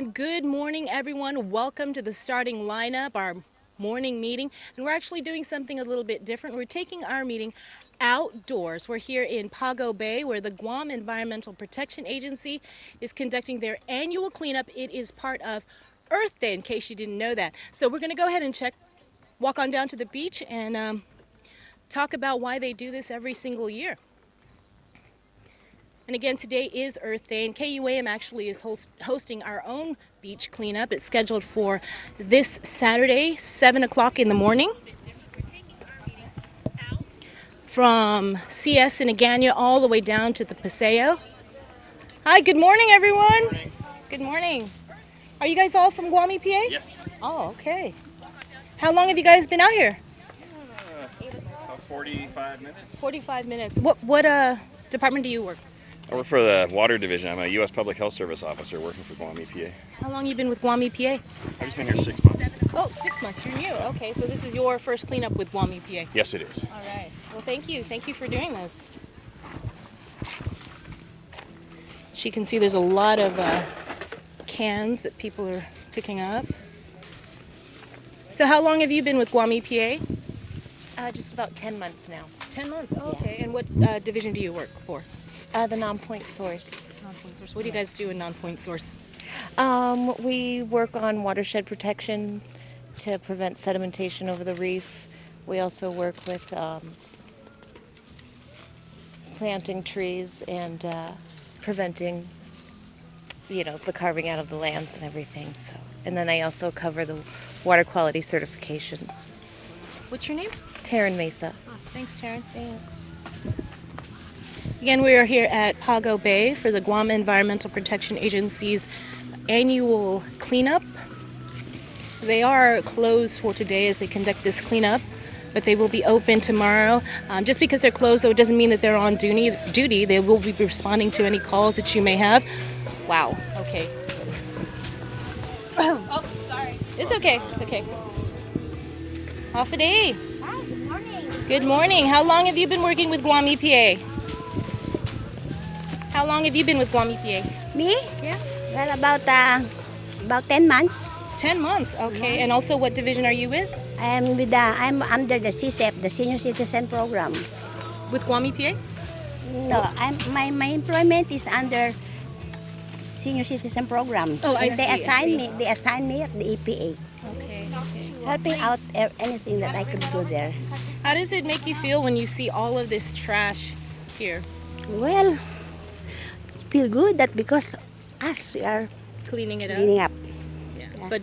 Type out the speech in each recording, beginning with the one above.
And good morning, everyone. Welcome to the starting lineup, our morning meeting. And we're actually doing something a little bit different. We're taking our meeting outdoors. We're here in Pago Bay, where the Guam Environmental Protection Agency is conducting their annual cleanup. It is part of Earth Day, in case you didn't know that. So we're going to go ahead and walk on down to the beach and talk about why they do this every single year. And again, today is Earth Day, and KUAM actually is hosting our own beach cleanup. It's scheduled for this Saturday, 7 o'clock in the morning. From CS in Agana all the way down to the Paseo. Hi, good morning, everyone. Good morning. Good morning. Are you guys all from Guam EPA? Yes. Oh, okay. How long have you guys been out here? About 45 minutes. 45 minutes. What department do you work? I work for the Water Division. I'm a U.S. Public Health Service officer working for Guam EPA. How long you been with Guam EPA? I've just been here 6 months. Oh, 6 months. You're new. Okay, so this is your first cleanup with Guam EPA. Yes, it is. All right. Well, thank you. Thank you for doing this. As you can see, there's a lot of cans that people are picking up. So how long have you been with Guam EPA? Just about 10 months now. 10 months. Oh, okay. And what division do you work for? The non-point source. Non-point source. What do you guys do in non-point source? We work on watershed protection to prevent sedimentation over the reef. We also work with planting trees and preventing, the carving out of the lands and everything. So, and then I also cover the water quality certifications. What's your name? Taryn Mesa. Oh, thanks, Taryn. Thanks. Again, we are here at Pago Bay for the Guam Environmental Protection Agency's annual cleanup. They are closed for today as they conduct this cleanup, but they will be open tomorrow. Just because they're closed, though, it doesn't mean that they're on duty. They will be responding to any calls that you may have. Wow. Okay. Oh, sorry. It's okay. It's okay. Half a day. Hi, good morning. Good morning. How long have you been working with Guam EPA? How long have you been with Guam EPA? Me? Yeah. Well, about 10 months. 10 months. Okay. And also, what division are you with? I'm under the CCEP, the Senior Citizen Program. With Guam EPA? No, my employment is under Senior Citizen Program. Oh, I And they see, I see. They assign me at the EPA, Okay. helping out anything that I could do there. How does it make you feel when you see all of this trash here? Well, feel good that because us we are Cleaning it up? cleaning up. Yeah. But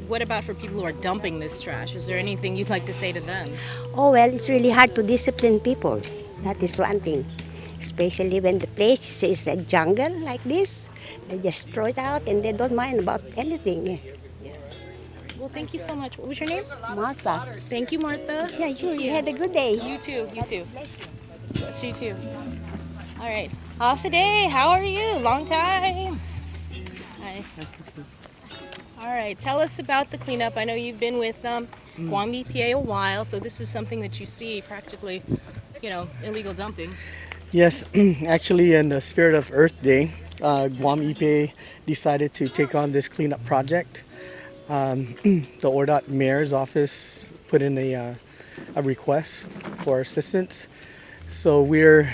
what about for people who are dumping this trash? Is there anything you'd like to say to them? Oh well, it's really hard to discipline people. That is one thing. Especially when the place is a jungle like this. They just throw it out and they don't mind about anything. Well, thank you so much. What was your name? Martha. Thank you, Martha. Yeah, sure. You have a good day. You too. You too. Bless you too. All right. Off a day. How are you? Long time. Hi. All right. Tell us about the cleanup. I know you've been with Guam EPA a while, so this is something that you see practically, illegal dumping. Yes, actually, in the spirit of Earth Day, Guam EPA decided to take on this cleanup project. The ORDOT Mayor's office put in a request for assistance. So we're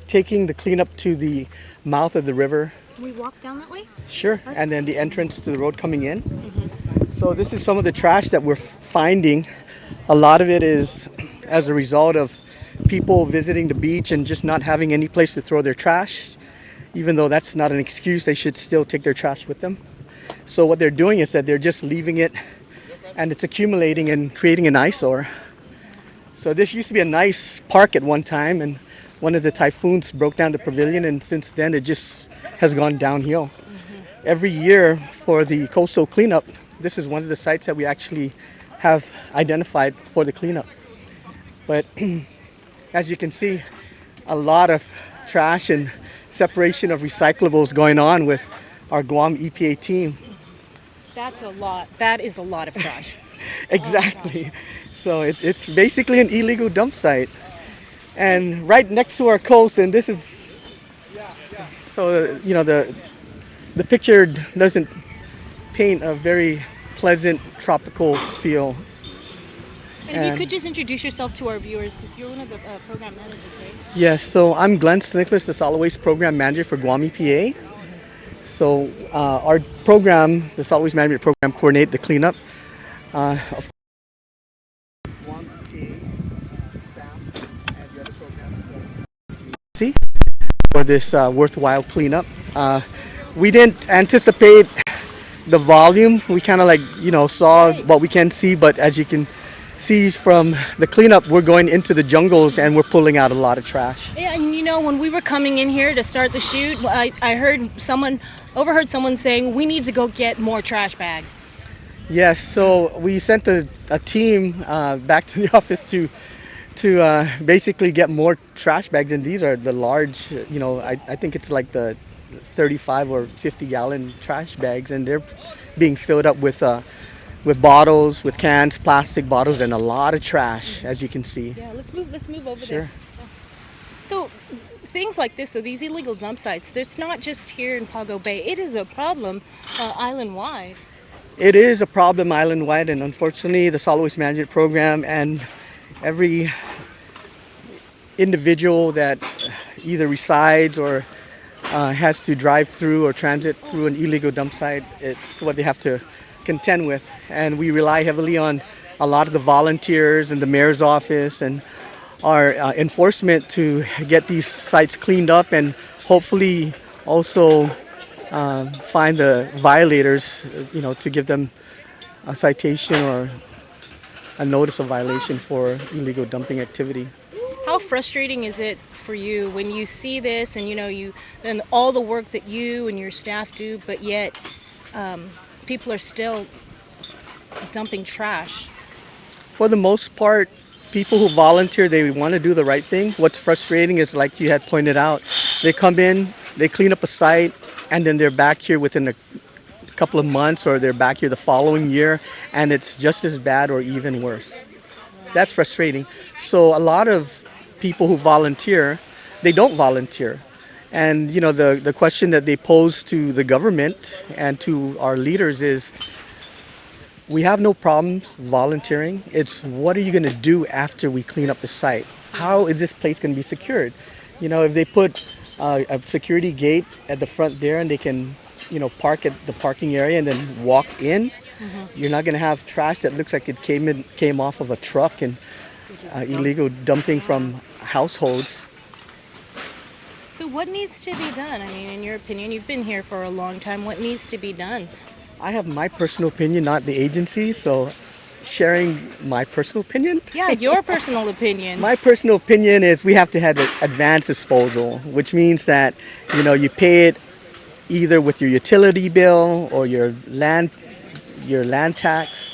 taking the cleanup to the mouth of the river. Can we walk down that way? Sure. And then the entrance to the road coming in. So this is some of the trash that we're finding. A lot of it is as a result of people visiting the beach and just not having any place to throw their trash. Even though that's not an excuse, they should still take their trash with them. So what they're doing is that they're just leaving it and it's accumulating and creating an eyesore. So this used to be a nice park at one time, and one of the typhoons broke down the pavilion, and since then it just has gone downhill. Every year for the coastal cleanup, this is one of the sites that we actually have identified for the cleanup. But as you can see, a lot of trash and separation of recyclables going on with our Guam EPA team. That's a lot. That is a lot of trash. Exactly. So it's basically an illegal dump site. And right next to our coast, and this is, so, the picture doesn't paint a very pleasant tropical feel. And if you could just introduce yourself to our viewers, because you're one of the program managers, right? Yes, so I'm Glenn Nicholas, the Solid Waste Program Manager for Guam EPA. So our program, the Solid Waste Management Program, coordinate the cleanup. Of Guam EPA staff and the other programs for this worthwhile cleanup. We didn't anticipate the volume. We kind of saw what we can see, but as you can see from the cleanup, we're going into the jungles and we're pulling out a lot of trash. Yeah, and when we were coming in here to start the shoot, I overheard someone saying we need to go get more trash bags. Yes, so we sent a team back to the office to basically get more trash bags, and these are the large, I think it's like the 35 or 50 gallon trash bags, and they're being filled up with bottles, with cans, plastic bottles, and a lot of trash, as you can see. Yeah, let's move over Sure. there. So things like this, though, these illegal dump sites, there's not just here in Pago Bay. It is a problem island-wide. It is a problem island-wide, and unfortunately the Solid Waste Management Program and every individual that either resides or has to drive through or transit through an illegal dump site, it's what they have to contend with. And we rely heavily on a lot of the volunteers and the mayor's office and our enforcement to get these sites cleaned up and hopefully also find the violators, to give them a citation or a notice of violation for illegal dumping activity. How frustrating is it for you when you see this and and all the work that you and your staff do, but yet people are still dumping trash? For the most part, people who volunteer, they want to do the right thing. What's frustrating is, like you had pointed out, they come in, they clean up a site, and then they're back here within a couple of months, or they're back here the following year, and it's just as bad or even worse. That's frustrating. So a lot of people who volunteer, they don't volunteer. And the question that they pose to the government and to our leaders is, we have no problems volunteering. It's, what are you going to do after we clean up the site? How is this place going to be secured? If they put a security gate at the front there and they can, park at the parking area and then walk in, you're not going to have trash that looks like it came off of a truck and illegal dumping from households. So what needs to be done? I mean, in your opinion, you've been here for a long time. What needs to be done? I have my personal opinion, not the agency, so sharing my personal opinion. Yeah, your personal opinion. My personal opinion is we have to have advanced disposal, which means that you pay it either with your utility bill or your land tax,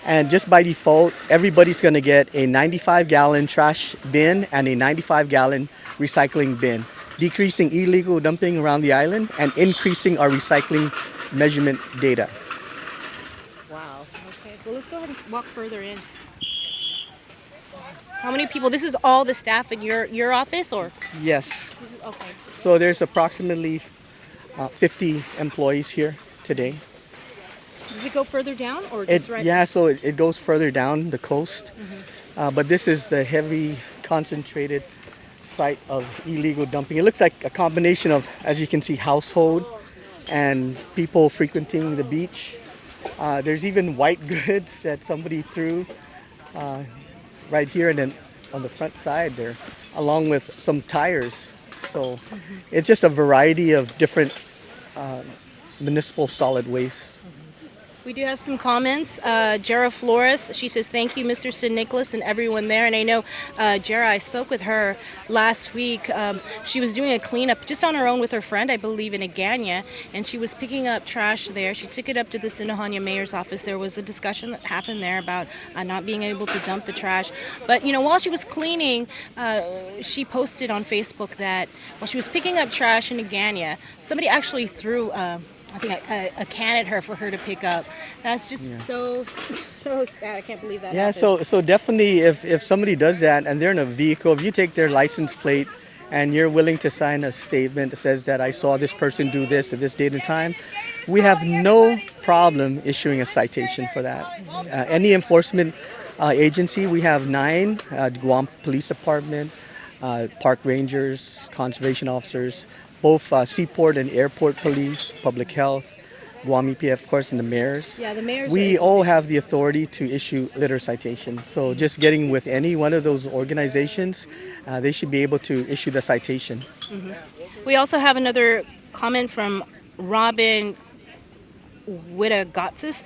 and just by default, everybody's going to get a 95-gallon trash bin and a 95-gallon recycling bin, decreasing illegal dumping around the island and increasing our recycling measurement data. Wow. Okay. Well, let's go ahead and walk further in. How many people? This is all the staff in your office, or? Yes. Okay. So there's approximately 50 employees here today. Does it go further down, or just right? Yeah, so it goes further down the coast. But this is the heavy concentrated site of illegal dumping. It looks like a combination of, as you can see, household and people frequenting the beach. There's even white goods that somebody threw right here, and then on the front side there, along with some tires. So it's just a variety of different municipal solid waste. We do have some comments. Jera Flores, she says, thank you, Mr. Sid Nicholas and everyone there. And I know Jera, I spoke with her last week. She was doing a cleanup just on her own with her friend, I believe, in Agana, and she was picking up trash there. She took it up to the Sinohanya mayor's office. There was a discussion that happened there about not being able to dump the trash. But, while she was cleaning, she posted on Facebook that while she was picking up trash in Agana, somebody actually threw I think a can at her for her to pick up. That's just so sad. I can't believe that. Yeah, happened. so definitely if somebody does that and they're in a vehicle, if you take their license plate and you're willing to sign a statement that says that I saw this person do this at this date and time, we have no problem issuing a citation for that. Any enforcement agency, we have 9, Guam Police Department, park rangers, conservation officers, both seaport and airport police, public health, Guam EPA, of course, and the mayors. Yeah, the mayors. We all have the authority to issue litter citations. So just getting with any one of those organizations, they should be able to issue the citation. We also have another comment from Robin Wittagatsis.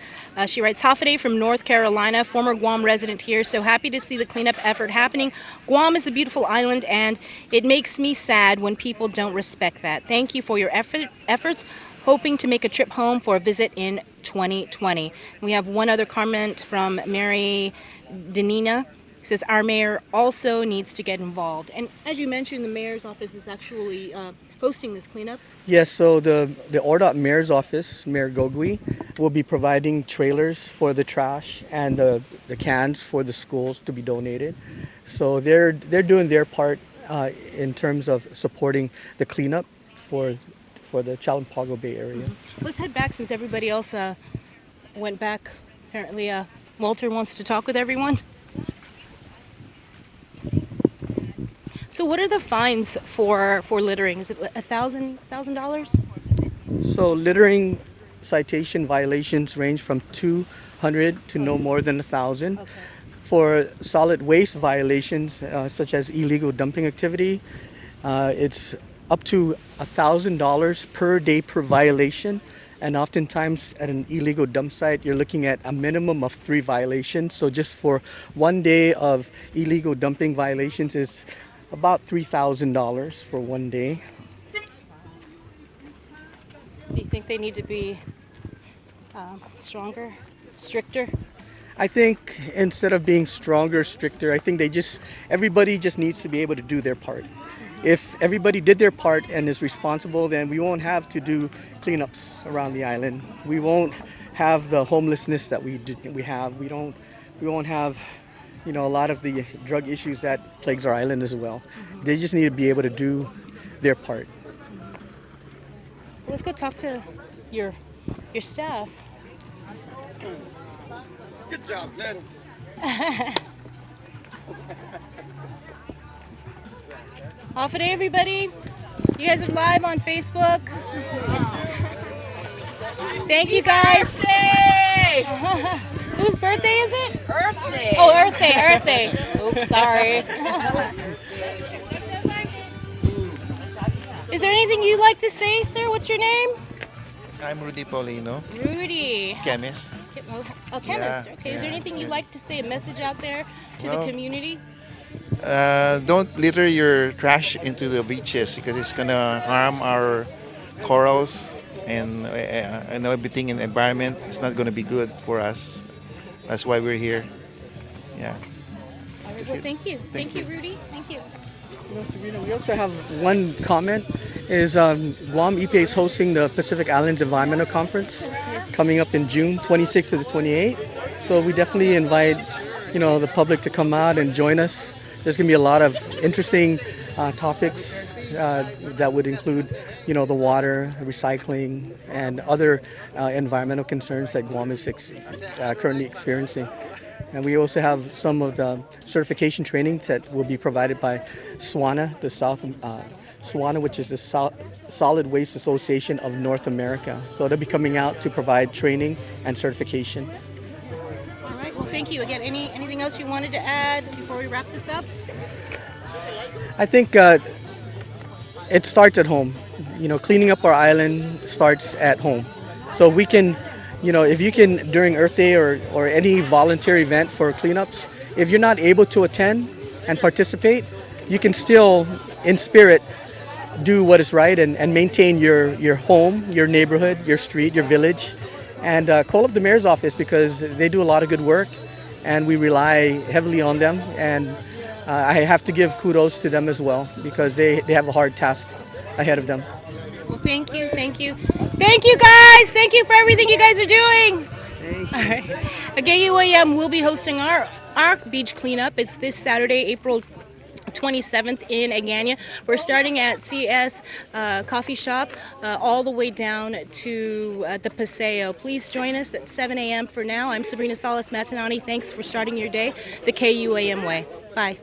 She writes, Hafaday from North Carolina, former Guam resident here. So happy to see the cleanup effort happening. Guam is a beautiful island, and it makes me sad when people don't respect that. Thank you for your efforts. Hoping to make a trip home for a visit in 2020. We have one other comment from Mary Denina, who says our mayor also needs to get involved. And as you mentioned, the mayor's office is actually hosting this cleanup. Yes, so the ORDOT mayor's office, Mayor Gogui, will be providing trailers for the trash and the cans for the schools to be donated. So they're doing their part in terms of supporting the cleanup for the Pago Bay area. Let's head back since everybody else went back. Apparently, Walter wants to talk with everyone. So what are the fines for littering? Is it $1,000? So littering citation violations range from 200 to no more than 1,000. Okay. For solid waste violations, such as illegal dumping activity, it's up to $1,000 per day per violation. And oftentimes at an illegal dump site, you're looking at a minimum of 3 violations. So just for one day of illegal dumping violations is about $3,000 for one day. Do you think they need to be stronger, stricter? I think instead of being stronger, stricter, I think everybody just needs to be able to do their part. If everybody did their part and is responsible, then we won't have to do cleanups around the island. We won't have the homelessness that we have. We won't have, a lot of the drug issues that plagues our island as well. They just need to be able to do their part. Let's go talk to your staff. Good job, Len. Off it, everybody. You guys are live on Facebook. Thank you, guys. Birthday! Whose birthday is it? Earth Day! Oh, Earth Day, Earth Day. Oops, sorry. Is there anything you'd like to say, sir? What's your name? I'm Rudy Paulino, Rudy. chemist. A chemist. Yeah, Okay. Is there yeah, anything you'd like to say, a message out there to the Well, community? Don't litter your trash into the beaches because it's gonna harm our corals and everything in the environment. It's not gonna be good for us. That's why we're here. Yeah. All right, That's well, it. thank you. Thank Thank you, you. Rudy. Thank you. Sabrina, we also have one comment. Guam EPA is hosting the Pacific Islands Environmental Conference coming up in June 26th to the 28th. So we definitely invite, the public to come out and join us. There's going to be a lot of interesting topics that would include, the water, recycling, and other environmental concerns that Guam is currently experiencing. And we also have some of the certification trainings that will be provided by SWANA, SWANA, which is the Solid Waste Association of North America. So they'll be coming out to provide training and certification. All right. Well, thank you again. Anything else you wanted to add before we wrap this up? I think it starts at home. Cleaning up our island starts at home. So we can, if you can, during Earth Day or any voluntary event for cleanups, if you're not able to attend and participate, you can still, in spirit, do what is right and maintain your home, your neighborhood, your street, your village. And call up the mayor's office because they do a lot of good work and we rely heavily on them. And I have to give kudos to them as well because they have a hard task ahead of them. Well, thank you. Thank you. Thank you, guys. Thank you for everything you guys are doing. All right. Again, UAM will be hosting our beach cleanup. It's this Saturday, April 27th in Agana. We're starting at CS Coffee Shop all the way down to the Paseo. Please join us at 7 a.m. for now. I'm Sabrina Salas Matanani. Thanks for starting your day the KUAM way. Bye.